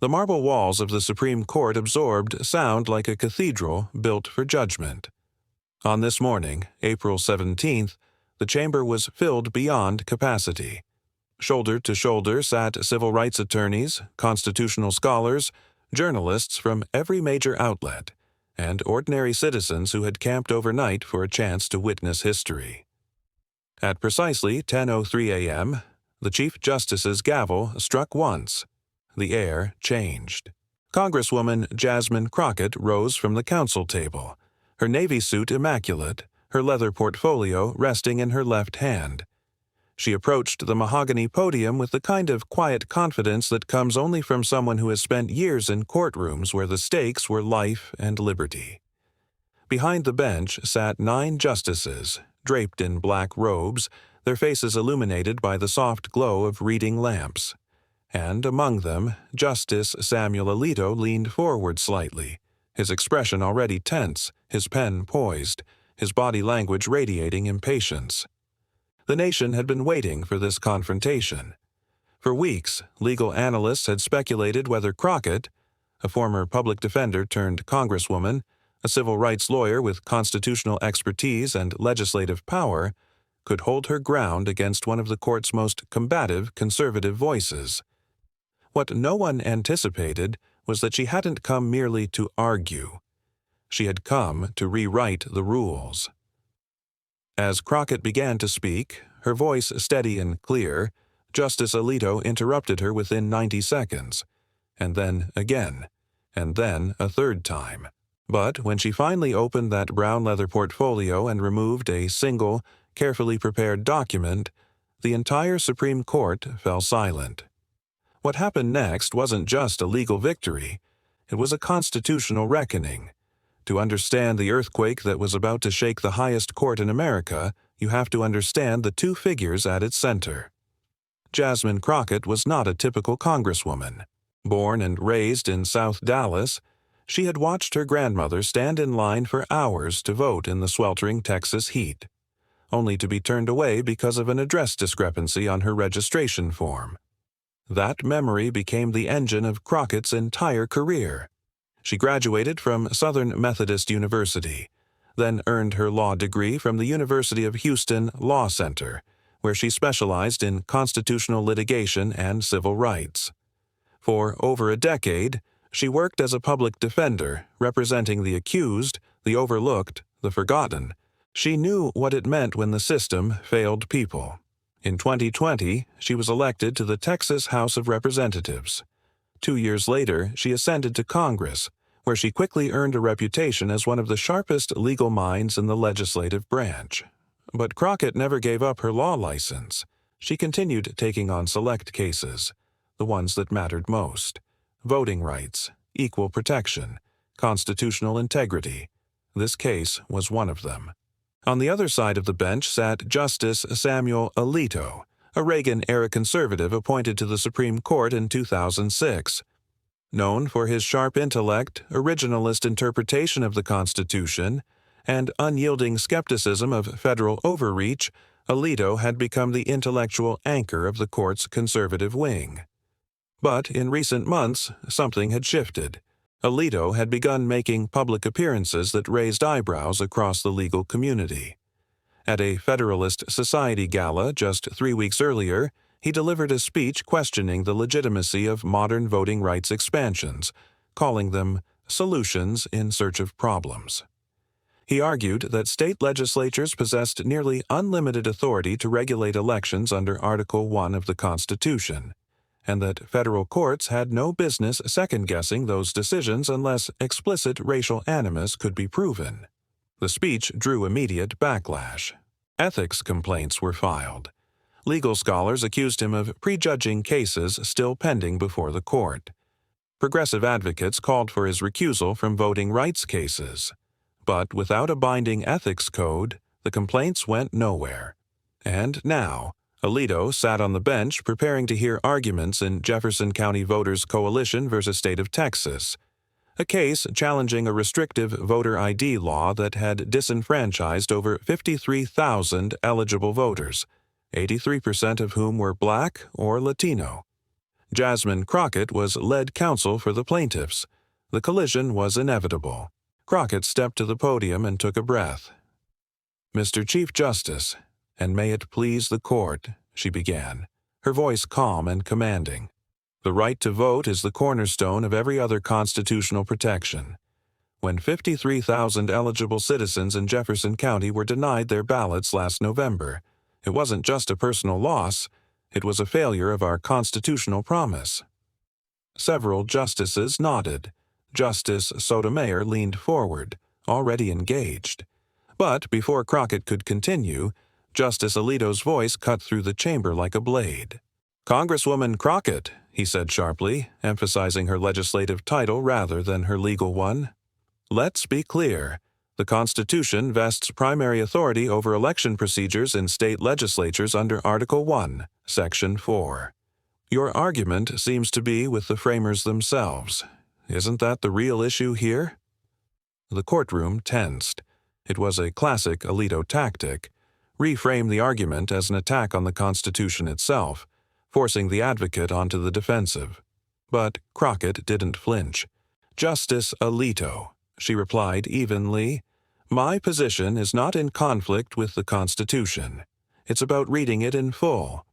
The marble walls of the Supreme Court absorbed sound like a cathedral built for judgment. On this morning, April 17th, the chamber was filled beyond capacity. Shoulder to shoulder sat civil rights attorneys, constitutional scholars, journalists from every major outlet, and ordinary citizens who had camped overnight for a chance to witness history. At precisely 10:03 a.m., the Chief Justice's gavel struck once. The air changed. Congresswoman Jasmine Crockett rose from the counsel table, her navy suit immaculate, her leather portfolio resting in her left hand. She approached the mahogany podium with the kind of quiet confidence that comes only from someone who has spent years in courtrooms where the stakes were life and liberty. Behind the bench sat 9 justices, draped in black robes, their faces illuminated by the soft glow of reading lamps. And among them, Justice Samuel Alito leaned forward slightly, his expression already tense, his pen poised, his body language radiating impatience. The nation had been waiting for this confrontation. For weeks, legal analysts had speculated whether Crockett, a former public defender turned congresswoman, a civil rights lawyer with constitutional expertise and legislative power, could hold her ground against one of the court's most combative conservative voices. What no one anticipated was that she hadn't come merely to argue. She had come to rewrite the rules. As Crockett began to speak, her voice steady and clear, Justice Alito interrupted her within 90 seconds, and then again, and then a third time. But when she finally opened that brown leather portfolio and removed a single, carefully prepared document, the entire Supreme Court fell silent. What happened next wasn't just a legal victory, it was a constitutional reckoning. To understand the earthquake that was about to shake the highest court in America, you have to understand the 2 figures at its center. Jasmine Crockett was not a typical congresswoman. Born and raised in South Dallas, she had watched her grandmother stand in line for hours to vote in the sweltering Texas heat, only to be turned away because of an address discrepancy on her registration form. That memory became the engine of Crockett's entire career. She graduated from Southern Methodist University, then earned her law degree from the University of Houston Law Center, where she specialized in constitutional litigation and civil rights. For over a decade, she worked as a public defender, representing the accused, the overlooked, the forgotten. She knew what it meant when the system failed people. In 2020, she was elected to the Texas House of Representatives. 2 years later, she ascended to Congress, where she quickly earned a reputation as one of the sharpest legal minds in the legislative branch. But Crockett never gave up her law license. She continued taking on select cases, the ones that mattered most: voting rights, equal protection, constitutional integrity. This case was one of them. On the other side of the bench sat Justice Samuel Alito, a Reagan-era conservative appointed to the Supreme Court in 2006. Known for his sharp intellect, originalist interpretation of the Constitution, and unyielding skepticism of federal overreach, Alito had become the intellectual anchor of the court's conservative wing. But in recent months, something had shifted. Alito had begun making public appearances that raised eyebrows across the legal community. At a Federalist Society gala just 3 weeks earlier, he delivered a speech questioning the legitimacy of modern voting rights expansions, calling them solutions in search of problems. He argued that state legislatures possessed nearly unlimited authority to regulate elections under Article 1 of the Constitution, and that federal courts had no business second-guessing those decisions unless explicit racial animus could be proven. The speech drew immediate backlash. Ethics complaints were filed. Legal scholars accused him of prejudging cases still pending before the court. Progressive advocates called for his recusal from voting rights cases. But without a binding ethics code, the complaints went nowhere. And now, Alito sat on the bench preparing to hear arguments in Jefferson County Voters Coalition versus State of Texas, a case challenging a restrictive voter ID law that had disenfranchised over 53,000 eligible voters, 83% of whom were Black or Latino. Jasmine Crockett was lead counsel for the plaintiffs. The collision was inevitable. Crockett stepped to the podium and took a breath. "Mr. Chief Justice, and may it please the court," she began, her voice calm and commanding. "The right to vote is the cornerstone of every other constitutional protection. When 53,000 eligible citizens in Jefferson County were denied their ballots last November, it wasn't just a personal loss, it was a failure of our constitutional promise." Several justices nodded. Justice Sotomayor leaned forward, already engaged. But before Crockett could continue, Justice Alito's voice cut through the chamber like a blade. "Congresswoman Crockett," he said sharply, emphasizing her legislative title rather than her legal one, "let's be clear. The Constitution vests primary authority over election procedures in state legislatures under Article 1, Section 4. Your argument seems to be with the framers themselves. Isn't that the real issue here?" The courtroom tensed. It was a classic Alito tactic: reframe the argument as an attack on the Constitution itself, forcing the advocate onto the defensive. But Crockett didn't flinch. "Justice Alito," she replied evenly, "my position is not in conflict with the Constitution. It's about reading it in full.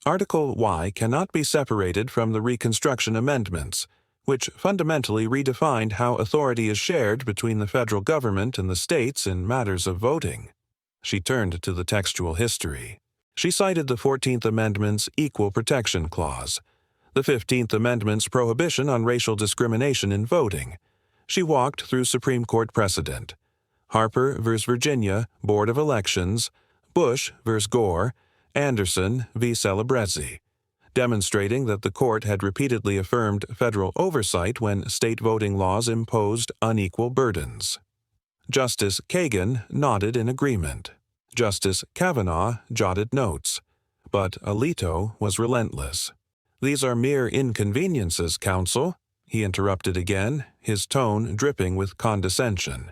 Article Y cannot be separated from the Reconstruction Amendments, which fundamentally redefined how authority is shared between the federal government and the states in matters of voting." She turned to the textual history. She cited the 14th Amendment's Equal Protection Clause, the 15th Amendment's prohibition on racial discrimination in voting. She walked through Supreme Court precedent: Harper v. Virginia, Board of Elections; Bush v. Gore; Anderson v. Celebrezzi, demonstrating that the court had repeatedly affirmed federal oversight when state voting laws imposed unequal burdens. Justice Kagan nodded in agreement. Justice Kavanaugh jotted notes. But Alito was relentless. "These are mere inconveniences, counsel," he interrupted again, his tone dripping with condescension.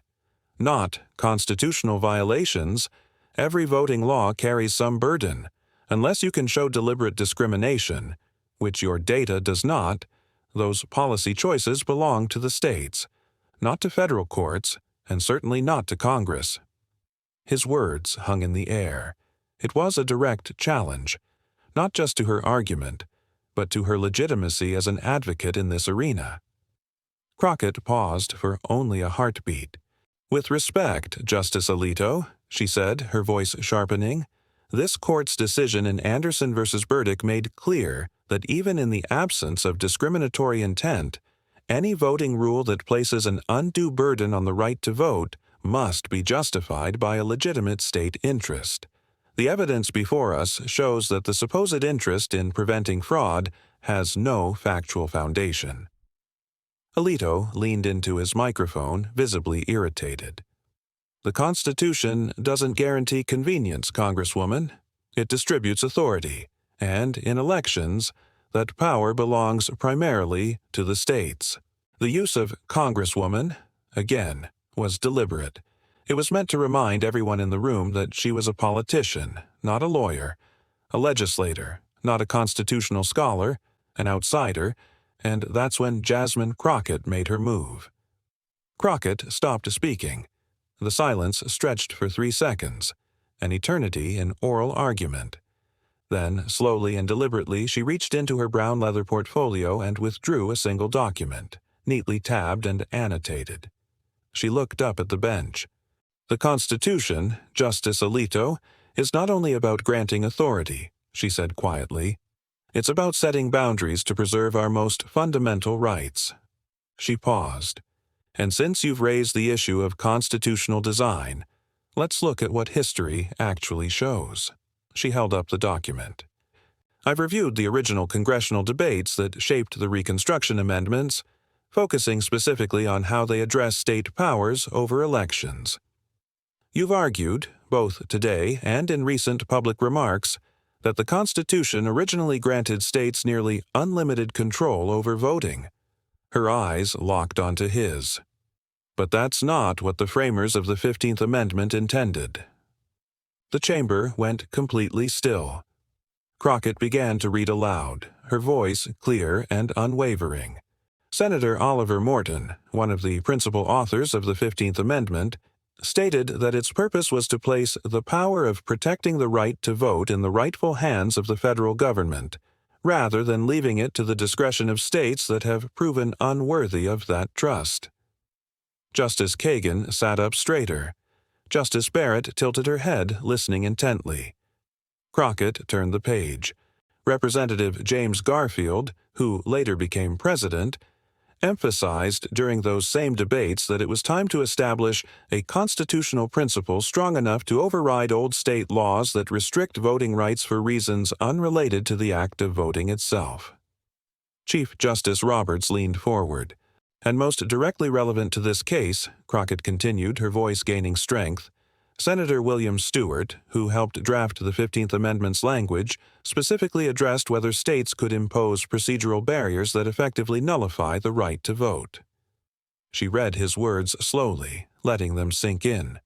"Not constitutional violations. Every voting law carries some burden. Unless you can show deliberate discrimination, which your data does not, those policy choices belong to the states, not to federal courts, and certainly not to Congress." His words hung in the air. It was a direct challenge, not just to her argument, but to her legitimacy as an advocate in this arena. Crockett paused for only a heartbeat. "With respect, Justice Alito," she said, her voice sharpening, "this court's decision in Anderson v. Burdick made clear that even in the absence of discriminatory intent, any voting rule that places an undue burden on the right to vote must be justified by a legitimate state interest. The evidence before us shows that the supposed interest in preventing fraud has no factual foundation." Alito leaned into his microphone, visibly irritated. "The Constitution doesn't guarantee convenience, Congresswoman. It distributes authority, and in elections, that power belongs primarily to the states." The use of Congresswoman, again, was deliberate. It was meant to remind everyone in the room that she was a politician, not a lawyer, a legislator, not a constitutional scholar, an outsider, and that's when Jasmine Crockett made her move. Crockett stopped speaking. The silence stretched for 3 seconds, an eternity in oral argument. Then, slowly and deliberately, she reached into her brown leather portfolio and withdrew a single document, neatly tabbed and annotated. She looked up at the bench. "The Constitution, Justice Alito, is not only about granting authority," she said quietly. "It's about setting boundaries to preserve our most fundamental rights." She paused. "And since you've raised the issue of constitutional design, let's look at what history actually shows." She held up the document. "I've reviewed the original congressional debates that shaped the Reconstruction Amendments, focusing specifically on how they address state powers over elections. You've argued, both today and in recent public remarks, that the Constitution originally granted states nearly unlimited control over voting." Her eyes locked onto his. "But that's not what the framers of the 15th Amendment intended." The chamber went completely still. Crockett began to read aloud, her voice clear and unwavering. Senator Oliver Morton, one of the principal authors of the 15th Amendment, stated that its purpose was to place the power of protecting the right to vote in the rightful hands of the federal government, rather than leaving it to the discretion of states that have proven unworthy of that trust. Justice Kagan sat up straighter. Justice Barrett tilted her head, listening intently. Crockett turned the page. Representative James Garfield, who later became president, emphasized during those same debates that it was time to establish a constitutional principle strong enough to override old state laws that restrict voting rights for reasons unrelated to the act of voting itself. Chief Justice Roberts leaned forward. And most directly relevant to this case, Crockett continued, her voice gaining strength, Senator William Stewart, who helped draft the 15th Amendment's language, specifically addressed whether states could impose procedural barriers that effectively nullify the right to vote. She read his words slowly, letting them sink in.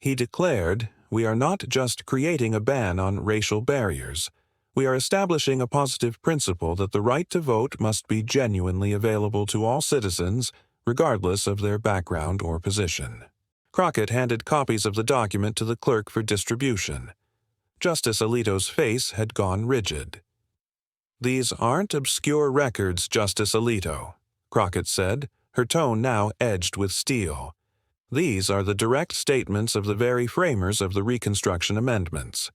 He declared, "We are not just creating a ban on racial barriers. We are establishing a positive principle that the right to vote must be genuinely available to all citizens, regardless of their background or position." Crockett handed copies of the document to the clerk for distribution. Justice Alito's face had gone rigid. "These aren't obscure records, Justice Alito," Crockett said, her tone now edged with steel. "These are the direct statements of the very framers of the Reconstruction Amendments.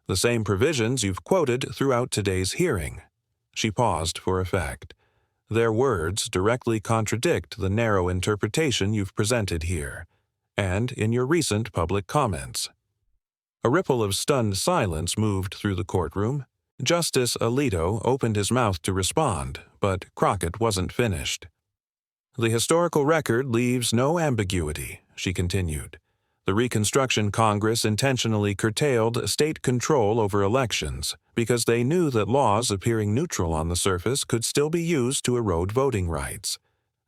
The same provisions you've quoted throughout today's hearing." She paused for effect. "Their words directly contradict the narrow interpretation you've presented here, and in your recent public comments." A ripple of stunned silence moved through the courtroom. Justice Alito opened his mouth to respond, but Crockett wasn't finished. "The historical record leaves no ambiguity," she continued. "The Reconstruction Congress intentionally curtailed state control over elections because they knew that laws appearing neutral on the surface could still be used to erode voting rights.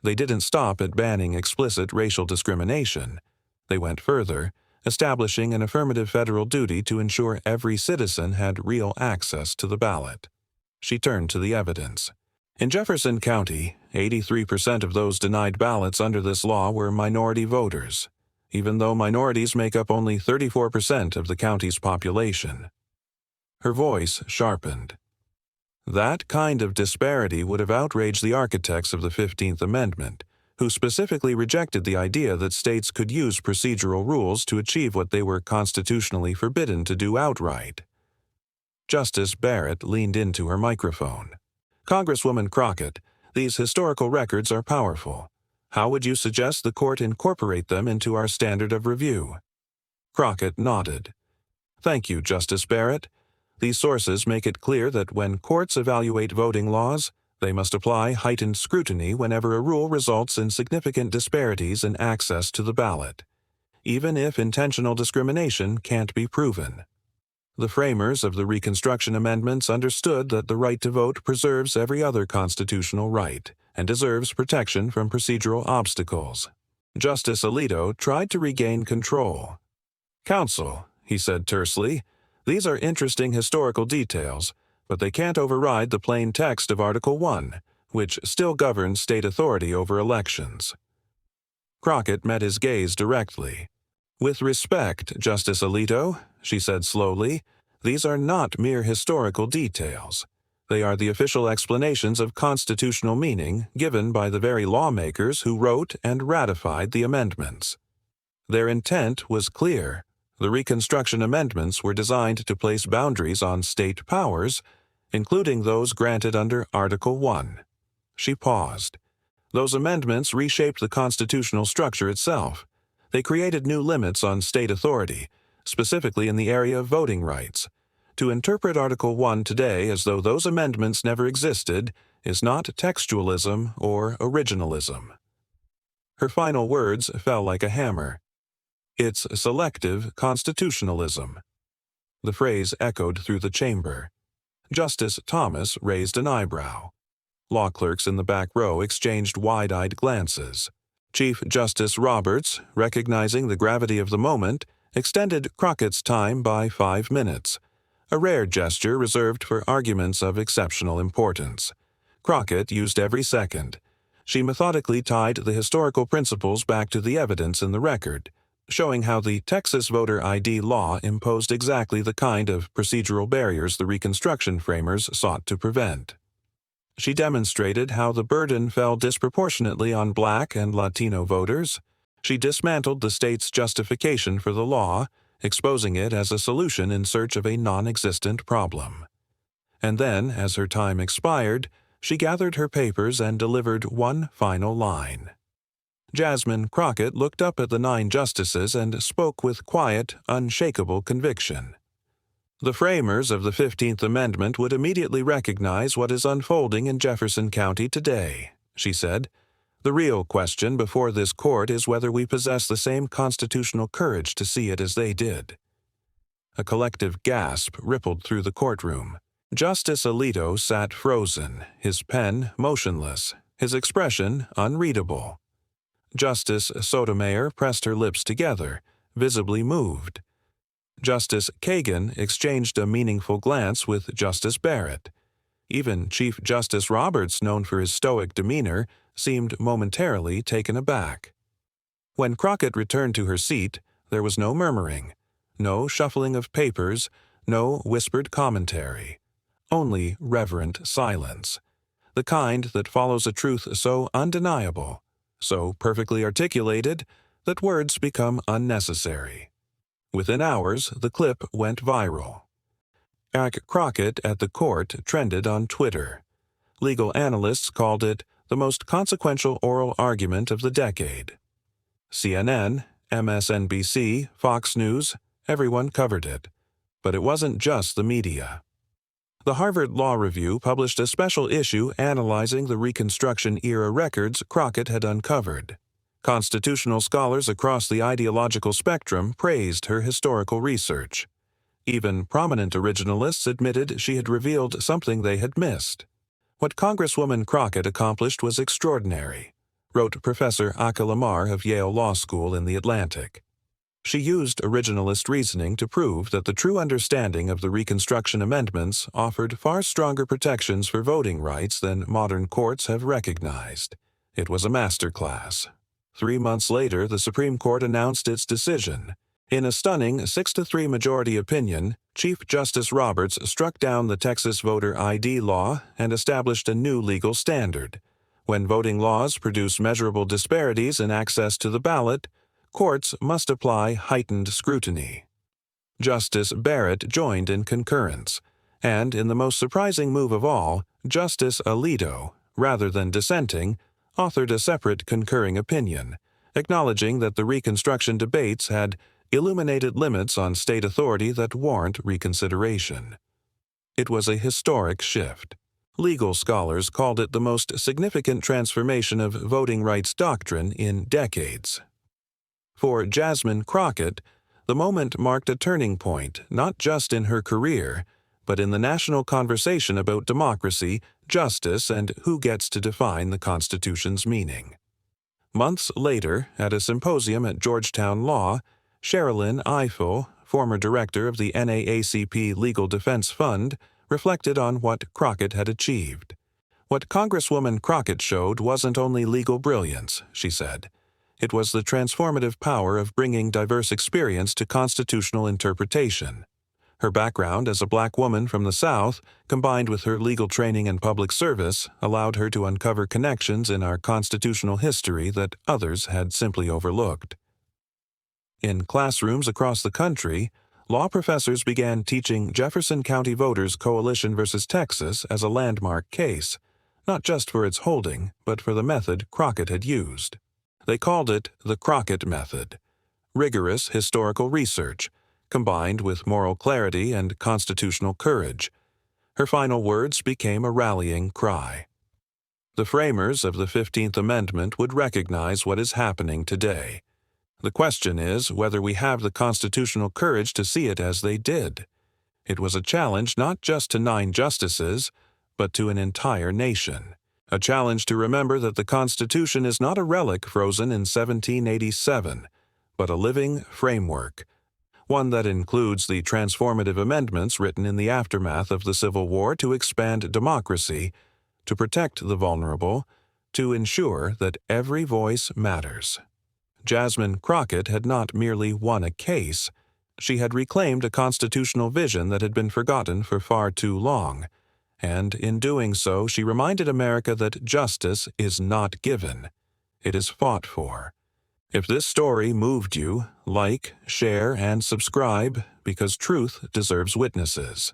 They didn't stop at banning explicit racial discrimination. They went further, establishing an affirmative federal duty to ensure every citizen had real access to the ballot." She turned to the evidence. In Jefferson County, 83% of those denied ballots under this law were minority voters, even though minorities make up only 34% of the county's population. Her voice sharpened. That kind of disparity would have outraged the architects of the 15th Amendment, who specifically rejected the idea that states could use procedural rules to achieve what they were constitutionally forbidden to do outright. Justice Barrett leaned into her microphone. "Congresswoman Crockett, these historical records are powerful. How would you suggest the court incorporate them into our standard of review?" Crockett nodded. "Thank you, Justice Barrett. These sources make it clear that when courts evaluate voting laws, they must apply heightened scrutiny whenever a rule results in significant disparities in access to the ballot, even if intentional discrimination can't be proven. The framers of the Reconstruction Amendments understood that the right to vote preserves every other constitutional right and deserves protection from procedural obstacles." Justice Alito tried to regain control. "Counsel," he said tersely, "these are interesting historical details, but they can't override the plain text of Article I, which still governs state authority over elections." Crockett met his gaze directly. "With respect, Justice Alito," she said slowly, "these are not mere historical details. They are the official explanations of constitutional meaning given by the very lawmakers who wrote and ratified the amendments. Their intent was clear. The Reconstruction Amendments were designed to place boundaries on state powers, including those granted under Article I. She paused. Those amendments reshaped the constitutional structure itself. They created new limits on state authority, specifically in the area of voting rights. To interpret Article I today as though those amendments never existed is not textualism or originalism." Her final words fell like a hammer. "It's selective constitutionalism." The phrase echoed through the chamber. Justice Thomas raised an eyebrow. Law clerks in the back row exchanged wide-eyed glances. Chief Justice Roberts, recognizing the gravity of the moment, extended Crockett's time by 5 minutes, a rare gesture reserved for arguments of exceptional importance. Crockett used every second. She methodically tied the historical principles back to the evidence in the record, showing how the Texas voter ID law imposed exactly the kind of procedural barriers the Reconstruction framers sought to prevent. She demonstrated how the burden fell disproportionately on Black and Latino voters. She dismantled the state's justification for the law, exposing it as a solution in search of a non-existent problem. And then, as her time expired, she gathered her papers and delivered one final line. Jasmine Crockett looked up at the 9 justices and spoke with quiet, unshakable conviction. The framers of the 15th Amendment would immediately recognize what is unfolding in Jefferson County today, she said. The real question before this court is whether we possess the same constitutional courage to see it as they did. A collective gasp rippled through the courtroom. Justice Alito sat frozen, his pen motionless, his expression unreadable. Justice Sotomayor pressed her lips together, visibly moved. Justice Kagan exchanged a meaningful glance with Justice Barrett. Even Chief Justice Roberts, known for his stoic demeanor, seemed momentarily taken aback. When Crockett returned to her seat, there was no murmuring, no shuffling of papers, no whispered commentary. Only reverent silence, the kind that follows a truth so undeniable, so perfectly articulated, that words become unnecessary. Within hours, the clip went viral. Crockett at the court trended on Twitter. Legal analysts called it the most consequential oral argument of the decade. CNN, MSNBC, Fox News, everyone covered it. But it wasn't just the media. The Harvard Law Review published a special issue analyzing the Reconstruction-era records Crockett had uncovered. Constitutional scholars across the ideological spectrum praised her historical research. Even prominent originalists admitted she had revealed something they had missed. What Congresswoman Crockett accomplished was extraordinary, wrote Professor Aka Lamar of Yale Law School in The Atlantic. She used originalist reasoning to prove that the true understanding of the Reconstruction Amendments offered far stronger protections for voting rights than modern courts have recognized. It was a masterclass. 3 months later, the Supreme Court announced its decision. In a stunning 6-3 majority opinion, Chief Justice Roberts struck down the Texas voter ID law and established a new legal standard. When voting laws produce measurable disparities in access to the ballot, courts must apply heightened scrutiny. Justice Barrett joined in concurrence, and in the most surprising move of all, Justice Alito, rather than dissenting, authored a separate concurring opinion, acknowledging that the Reconstruction debates had illuminated limits on state authority that warrant reconsideration. It was a historic shift. Legal scholars called it the most significant transformation of voting rights doctrine in decades. For Jasmine Crockett, the moment marked a turning point not just in her career, but in the national conversation about democracy, justice, and who gets to define the Constitution's meaning. Months later, at a symposium at Georgetown Law, Sherilyn Ifill, former director of the NAACP Legal Defense Fund, reflected on what Crockett had achieved. What Congresswoman Crockett showed wasn't only legal brilliance, she said. It was the transformative power of bringing diverse experience to constitutional interpretation. Her background as a Black woman from the South, combined with her legal training and public service, allowed her to uncover connections in our constitutional history that others had simply overlooked. In classrooms across the country, law professors began teaching Jefferson County Voters Coalition versus Texas as a landmark case, not just for its holding, but for the method Crockett had used. They called it the Crockett Method, rigorous historical research, combined with moral clarity and constitutional courage. Her final words became a rallying cry. The framers of the 15th Amendment would recognize what is happening today. The question is whether we have the constitutional courage to see it as they did. It was a challenge not just to 9 justices, but to an entire nation. A challenge to remember that the Constitution is not a relic frozen in 1787, but a living framework, one that includes the transformative amendments written in the aftermath of the Civil War to expand democracy, to protect the vulnerable, to ensure that every voice matters. Jasmine Crockett had not merely won a case, she had reclaimed a constitutional vision that had been forgotten for far too long, and in doing so she reminded America that justice is not given, it is fought for. If this story moved you, like, share, and subscribe, because truth deserves witnesses.